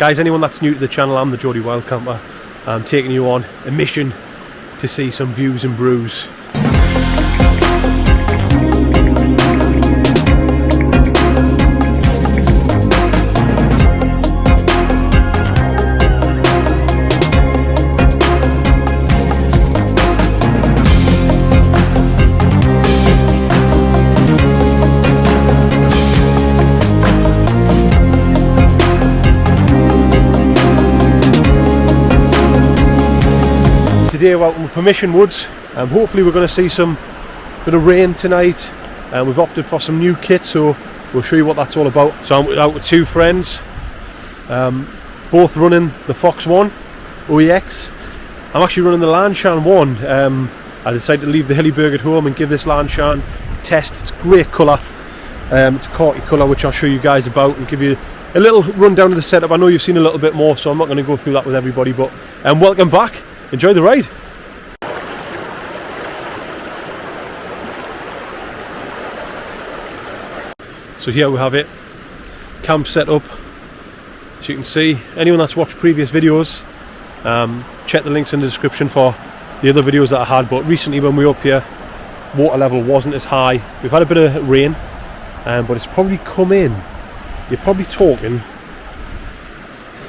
Guys, anyone that's new to the channel, I'm the Geordie Wild Camper. I'm taking you on a mission to see some views and brews. Today we're out in the Permission Woods. Hopefully we're going to see some bit of rain tonight. We've opted for some new kit, so we'll show you what that's all about. So I'm out with two friends, both running the Phox one, OEX. I'm actually running the Lanshan one. I decided to leave the Hillyberg at home and give this Lanshan a test. It's a great colour. It's a khaki colour, which I'll show you guys about and give you a little rundown of the setup. I know you've seen a little bit more, so I'm not going to go through that with everybody, but welcome back. Enjoy the ride. So here we have it, camp set up. As you can see, anyone that's watched previous videos, check the links in the description for the other videos that I had. But recently when we were up here, water level wasn't as high. We've had a bit of rain, but it's probably come in. You're probably talking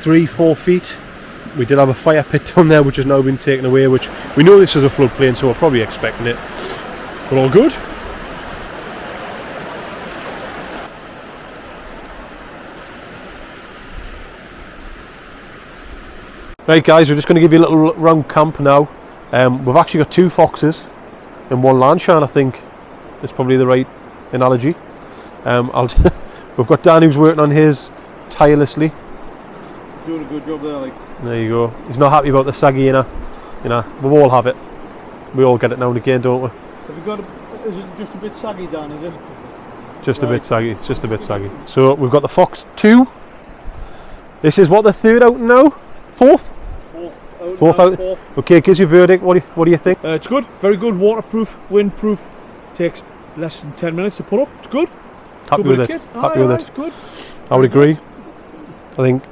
3-4 feet. We did have a fire pit down there which has now been taken away, which we know this is a floodplain, so we're probably expecting it. But all good. Right guys, we're just going to give you a little look round camp now. We've actually got two Phoxes and one Lanshan, I think is probably the right analogy. We've got Dan who's working on his tirelessly. Doing a good job there, like. There you go. He's not happy about the saggy inner. You know, we all have it. We all get it now and again, don't we? Have you got is it just a bit saggy, Dan, is it? Just right. A bit saggy, it's just a bit saggy. So we've got the Phox 2. This is what, the third out now? Fourth? Fourth out. Fourth. Okay, gives you a verdict. What do you think? It's good. Very good. Waterproof, windproof. Takes less than 10 minutes to put up. It's good. Happy with it. Happy with it. It's good. I would agree. I think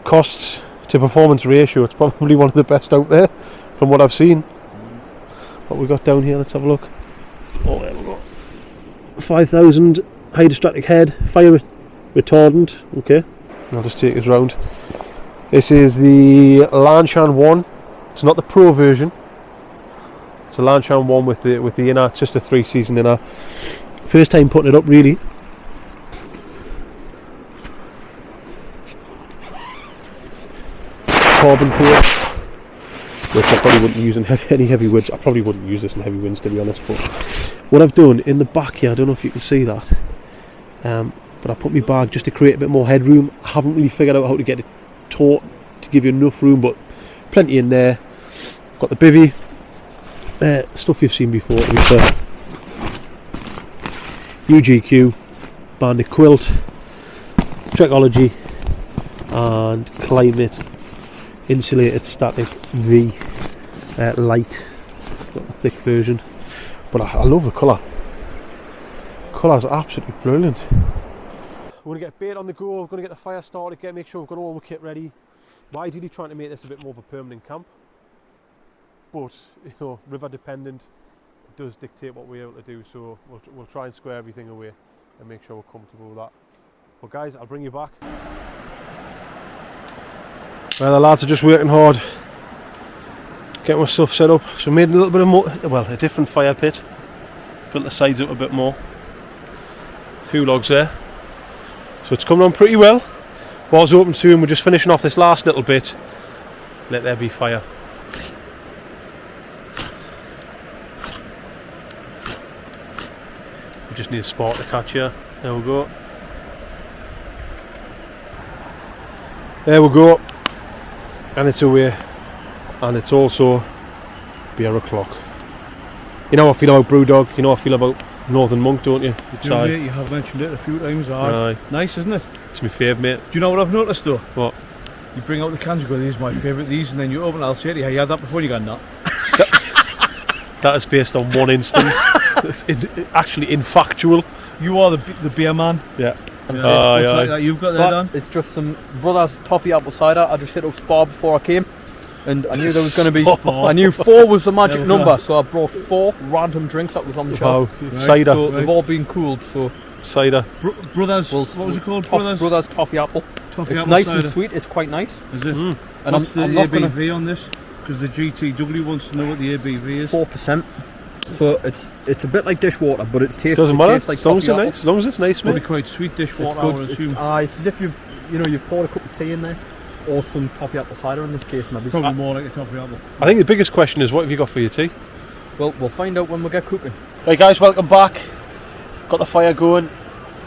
costs to performance ratio, it's probably one of the best out there from what I've seen. What we got down here, let's have a look. Oh, there we go. 5,000 hydrostatic head, fire retardant. Okay, I'll just take us round. This is the Lanshan one. It's not the pro version. It's the Lanshan one with the inner. It's just a 3-season inner. First time putting it up, really. Carbon paint, which I probably wouldn't use in any heavy winds. I probably wouldn't use this in heavy winds, to be honest. But what I've done in the back here, I don't know if you can see that, but I put my bag just to create a bit more headroom. I haven't really figured out how to get it taut to give you enough room, but plenty in there. Got the bivvy, stuff you've seen before. We've got UGQ, Bandit Quilt, Trekology, and Klymit insulated static V light. Got the thick version, but I love the colour. Colour's absolutely brilliant. We're going to get bait on the go. We're going to get the fire started, make sure we've got all the kit ready. We're ideally trying to make this a bit more of a permanent camp, but you know, river dependent, it does dictate what we're able to do, so we'll try and square everything away and make sure we're comfortable with that. But guys, I'll bring you back. Well, the lads are just working hard, getting my stuff set up. So we made a little bit of more, well, a different fire pit, built the sides up a bit more, a few logs there. So it's coming on pretty well. Bar's open soon. We're just finishing off this last little bit. Let there be fire. We just need a spark to catch here. There we go. There we go. And it's away. And it's also beer o'clock. You know how I feel about Brewdog, you know how I feel about Northern Monk, don't you? You do, mate. You have mentioned it a few times. Aye. Nice, isn't it? It's my favourite, mate. Do you know what I've noticed though? What? You bring out the cans, you go, these are my favourite, these, and then you open it, I'll say to you, you had that before, and you go, no. That is based on one instance. It's actually infactual. You are the beer man. Yeah. What's Aye, like aye. that you've got there, Dan? It's just some Brothers toffee apple cider. I just hit up Spar before I came, and I knew there was going to be. I knew 4 was the magic Yeah, number, so I brought 4 random drinks that was on the Wow, shelf. cider, So they've all been cooled. So cider. Brothers, Well, what was it called? Brothers? Brothers toffee apple. Toffee It's apple nice cider. and sweet. It's quite nice. Is it? And What's the I'm not ABV going to on this? Because the GTW wants to know what the ABV is. 4%. So it's a bit like dishwater, but it's tasty. Doesn't matter. Like As long as it's toffee nice. As long as it's nice, Probably mate. quite sweet dishwater, It's I good. would assume. It's as if you've poured a cup of tea in there, or some toffee apple cider in this case, maybe. Probably more like a toffee apple. I think the biggest question is, what have you got for your tea? Well, we'll find out when we get cooking. Right, guys, welcome back. Got the fire going.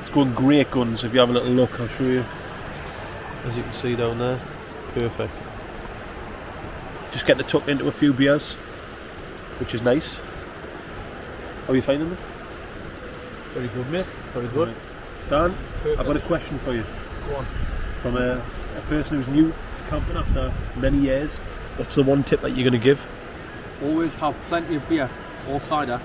It's going great guns. If you have a little look, I'll show you. As you can see down there, perfect. Just getting it tucked into a few beers, which is nice. How are you finding them? Very good, mate. Very good. Dan, I've got a question for you. Go on. From a person who's new to camping after many years, what's the one tip that you're going to give? Always have plenty of beer or cider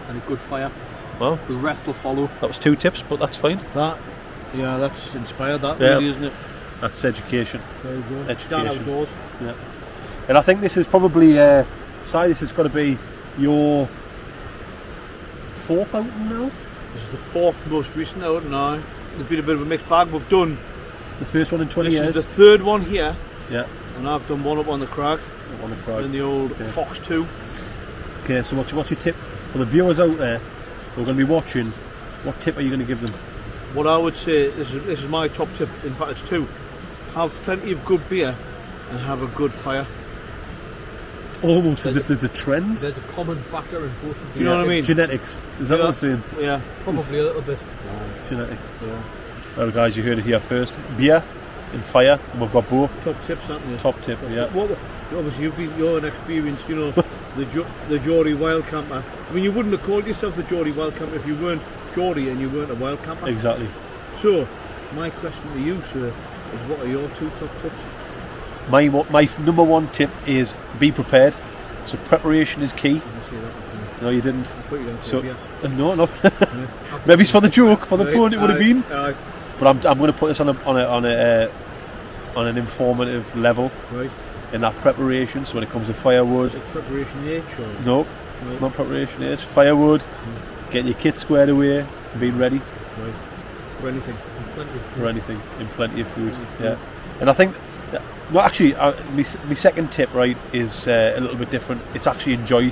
and a good fire. Well, The rest will follow. that was 2 tips, but that's fine. That's inspired, that Yeah. really, isn't it? That's education. Very good. Education. Down outdoors. Yeah. And I think this is probably, Si, this has got to be your 4th outing now? This is the 4th most recent out now. There's been a bit of a mixed bag. We've done. The first one in 20 This years? is the 3rd one here, Yeah. and I've done one up on the crag On the crowd. in the old Okay. Phox 2. Okay, so what's your tip for the viewers out there who are going to be watching? What tip are you going to give them? What I would say, this is my top tip. In fact, it's 2. Have plenty of good beer and have a good fire. It's almost as if there's a trend. There's a common factor in both of Do you know what I mean? Genetics. Is that Yeah. what I'm saying? Yeah. Probably a little bit. Genetics. Well, guys, you heard it here first. Beer and fire, and we've got both. Top tips, aren't you? Top tip, yeah. Obviously, you're an experienced, the Geordie wild camper. I mean, you wouldn't have called yourself the Geordie wild camper if you weren't Geordie and you weren't a wild camper. Exactly. So, my question to you, sir, is what are your 2 top tips? My number 1 tip is be prepared. So preparation is key. I didn't say that. No, you didn't. I thought you didn't say So beer. no. Maybe it's for the joke, for the Right, point it would have been. Aye, But I'm going to put this on an informative level right. in that preparation. So when it comes to firewood, Is it preparation H or? no, Right. not preparation. It's firewood. Getting your kit squared away, and being ready Right. For anything. for anything in plenty of food. Yeah, and I think. Well, actually, my second tip, right, is a little bit different. It's actually enjoy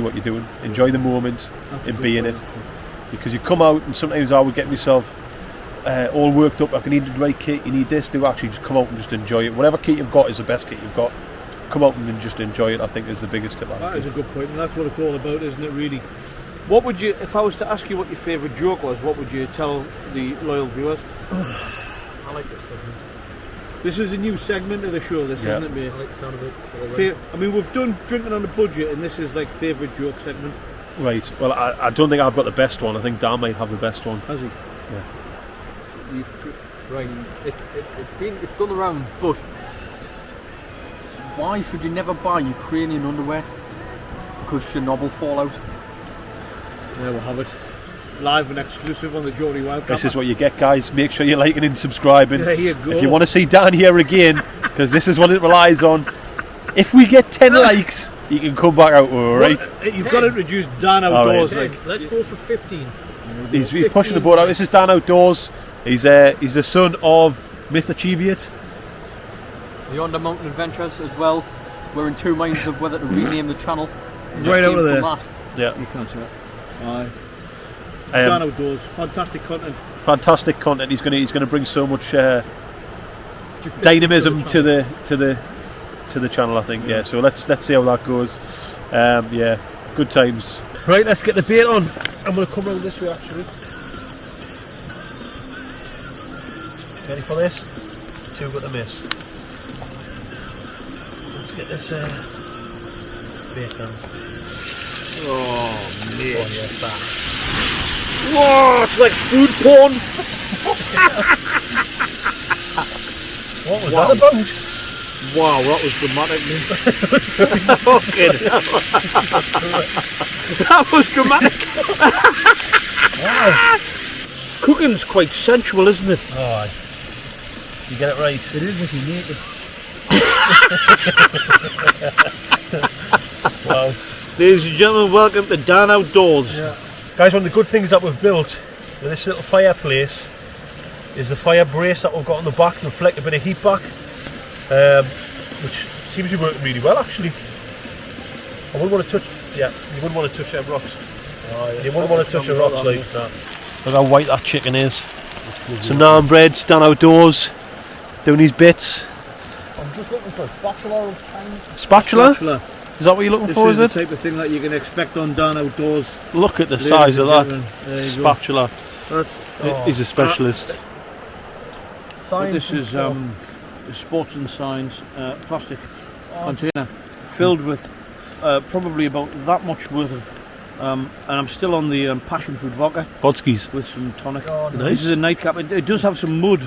what you're doing. Enjoy the moment That's a and good be in point, it. actually. Because you come out and sometimes I would get myself all worked up. I need the right kit. You need this. Do actually just come out and just enjoy it. Whatever kit you've got is the best kit you've got. Come out and just enjoy it. I think is the biggest tip. That is a good point, and that's what it's all about, isn't it? Really. What would you, if I was to ask you what your favourite joke was, what would you tell the loyal viewers? I like this segment. This is a new segment of the show, this, Yeah. isn't it, mate? I like the sound of it already. I mean, we've done drinking on a budget, and this is like favourite joke segment. Right. Well, I don't think I've got the best one. I think Dan might have the best one. Has he? Right. It's done the rounds, but why should you never buy Ukrainian underwear? Because Chernobyl fallout. There we'll have it. Live and exclusive on the Geordie Wild This Camper. is what you get, guys. Make sure you're liking and subscribing. There you go. If you want to see Dan here again, because this is what it relies on. If we get 10 likes, you can come back out. All right. You've got to introduce Dan outdoors. All right. Like, Let's go for 15. He's pushing the boat out. This is Dan Outdoors. He's the son of Mr. Cheviot. The Under Mountain Adventures as well. We're in 2 minds of whether to rename the channel. Right out of there. Yeah. You can't say that. Aye. Dan Outdoors, fantastic content. Fantastic content. He's gonna bring so much dynamism to the channel. I think. Yeah. So let's see how that goes. Yeah. Good times. Right. Let's get the bait on. I'm gonna come around this way actually. Ready for this? 2 got to miss. Let's get this bait down. Oh, mate. Oh yes, that. Whoa, it's like food porn. What was that about? Wow, that was dramatic. That was dramatic. Cooking's quite sensual, isn't it? Oh, you get it right. It is if you make it. Wow. Ladies and gentlemen, welcome to Dan Outdoors. Yeah. Guys, one of the good things that we've built with this little fireplace is the fire brace that we've got on the back to reflect a bit of heat back, which seems to be working really well actually. I wouldn't want to touch, you wouldn't want to touch them rocks. Oh, yeah. You wouldn't want to touch the rocks like that. Look how white that chicken is. So now I'm bread, stand outdoors, doing these bits. I'm just looking for a spatula. Spatula? Is that what you're looking This for, is is the it? type of thing that you can expect on Dan Outdoors. Look at the Ladies size of and that gentlemen, spatula. He's a specialist. But this is the Sports and Science plastic container filled with probably about that much worth of, and I'm still on the passion fruit vodka Vodskis. with some tonic. Nice. This is a nightcap. It does have some mud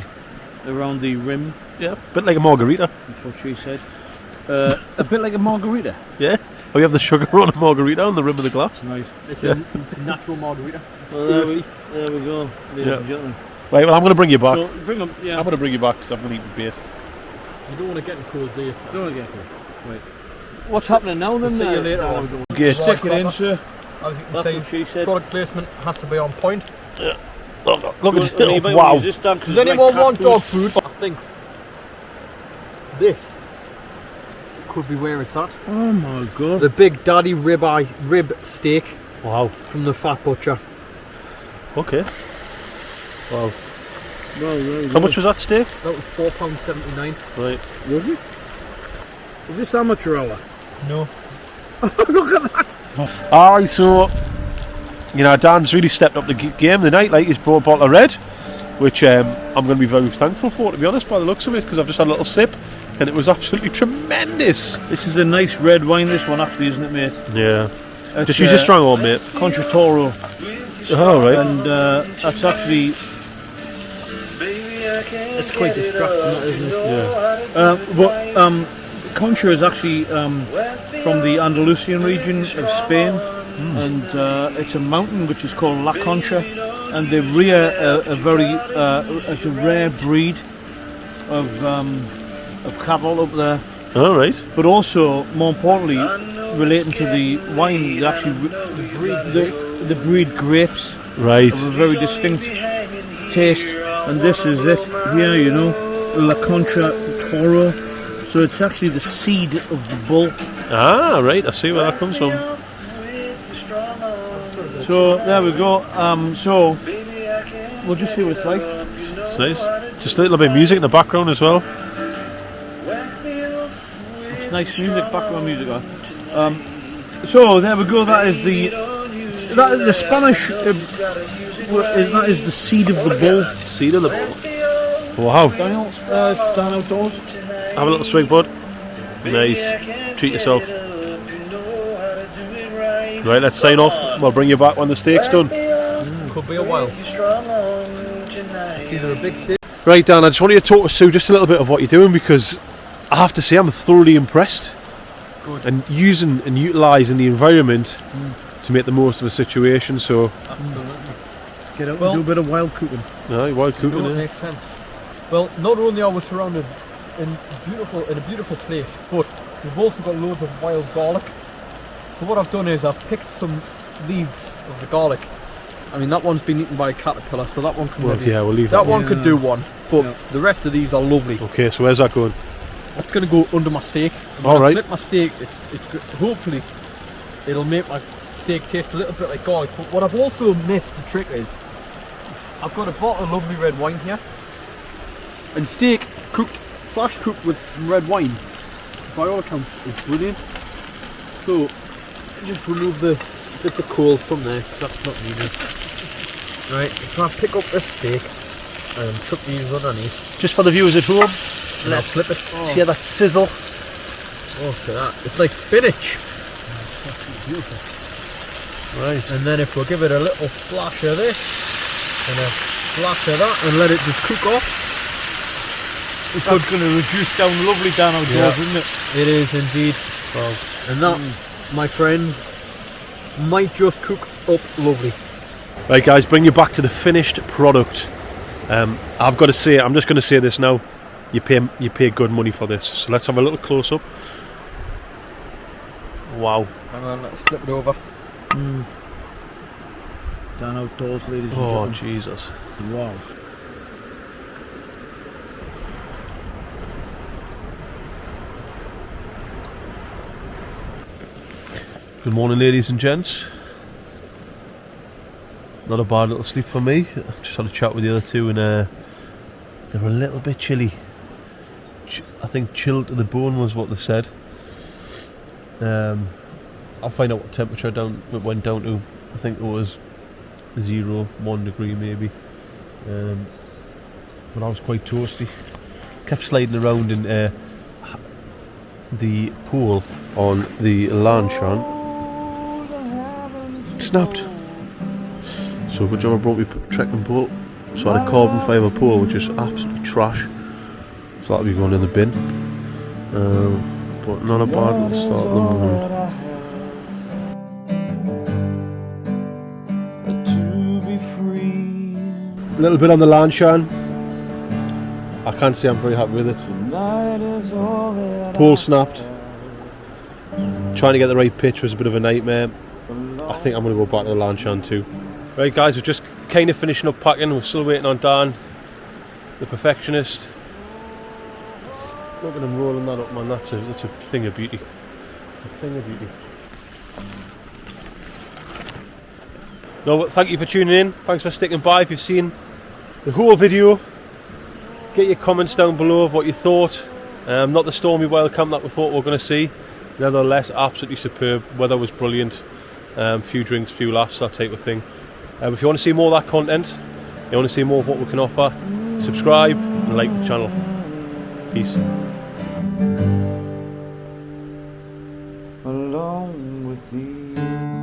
around the rim. Yeah, bit like a margarita. That's what she said. A bit like a margarita. Yeah. Oh, you have the sugar on a margarita on the rim of the glass. Nice. It's a natural margarita. Well, there we go, ladies and gentlemen. Right, well, I'm going to bring you back. So bring them. Yeah. I'm going to bring you back because I'm going to eat bait. You don't want to get in cold, do you? Don't want to get cold. Right. What's happening now then? See you later on. Gate. Stick it in, sir. As you can That's see, what she said. product placement has to be on point. Look at You this. might Wow. use this, Dan, 'cause Does it's anyone like want cat dog food? I think this could be where it's at. Oh my god. The Big Daddy rib steak Wow. from the Fat Butcher. Okay. Wow. Well, How much was that steak? That was £4.79. Right. was it? Is this amateur hour? No. Alright, so, you know, Dan's really stepped up the game tonight. Like, he's brought a bottle of red, which I'm going to be very thankful for, to be honest, by the looks of it, because I've just had a little sip, and it was absolutely tremendous. This is a nice red wine, this one actually, isn't it, mate? Yeah. It's, Just use a strong one, mate. Contratoro. Oh, right. And that's actually... It's quite distracting, that, isn't it? Yeah. But Concha is actually from the Andalusian region of Spain, and it's a mountain which is called La Concha, and they rear a very it's a rare breed of cattle up there. All right. But also, more importantly, relating to the wine, they actually the breed grapes Right. of a very distinct taste, and this is it here, you know, La Concha Toro. So it's actually the seed of the bull. Ah, right. I see where that comes from. So there we go. So we'll just see what it's like. It's nice. Just a little bit of music in the background as well. It's nice music, background music. So there we go. That is the Spanish. That is the seed of the bull. Seed of the bull. Wow. Daniel, Dan Outdoors. Have a little swig, bud. Nice. Treat yourself. Right, let's sign off. We'll bring you back when the steak's done. Could be a while. These are a big steak. Right, Dan, I just want you to talk us through just a little bit of what you're doing, because I have to say I'm thoroughly impressed. Good. And using and utilising the environment to make the most of a situation. So, Absolutely. Get out Well- and do a bit of wild cooking. no, wild No, cooking. it makes sense. Well, not only are we surrounded in a beautiful place, but we've also got loads of wild garlic. So what I've done is I've picked some leaves of the garlic. I mean, that one's been eaten by a caterpillar, so that one can Well, maybe- yeah, we'll leave that that. one could do one, but Yeah. the rest of these are lovely. Okay, so where's that going? It's going to go under my steak. And when All I right. flip my steak, hopefully it'll make my steak taste a little bit like garlic. But what I've also missed, the trick is, I've got a bottle of lovely red wine here, and steak flash cooked with some red wine, by all accounts, is brilliant. So just remove the bits of coals from there, 'cause that's not needed. Right, so I pick up this steak and chuck these underneath. Just for the viewers at home, Let's flip it. hear that sizzle. Oh, look at that. It's like spinach. Beautiful. Right. And then if we'll give it a little splash of this and a splash of that and let it just cook off. That's going to reduce down lovely Dan Outdoors, isn't it? It is indeed. Wow. And that, my friends, might just cook up lovely. Right guys, bring you back to the finished product. I've got to say, I'm just going to say this now, you pay good money for this. So let's have a little close up. Wow. Hang on, let's flip it over. Down outdoors, ladies and Oh gentlemen. Jesus. Wow. Good morning ladies and gents. Not a bad little sleep for me. I've just had a chat with the other two and they're a little bit chilly. I think chilled to the bone was what they said. I'll find out what temperature it went down to. I think it was 1 degree maybe. But I was quite toasty. Kept sliding around in the pool on the Lanshan. It snapped. So good job I brought me trekking pole. So I had a carbon fibre pole which is absolutely trash. So that'll be going in the bin. But not a bad little start at the moment. A little bit on the Lanshan. I can't say I'm very happy with it. Pole snapped. Trying to get the right pitch was a bit of a nightmare. I think I'm going to go back to the Lanshan too. Right guys, we're just kind of finishing up packing. We're still waiting on Dan, the perfectionist. Look at him rolling that up, man. That's a thing of beauty. It's a thing of beauty. No, but thank you for tuning in. Thanks for sticking by. If you've seen the whole video, get your comments down below of what you thought. Not the stormy wild camp that we thought we were going to see. Nevertheless, absolutely superb. Weather was brilliant. Few drinks, few laughs, that type of thing. If you want to see more of that content, you want to see more of what we can offer, subscribe and like the channel. Peace. Along with you.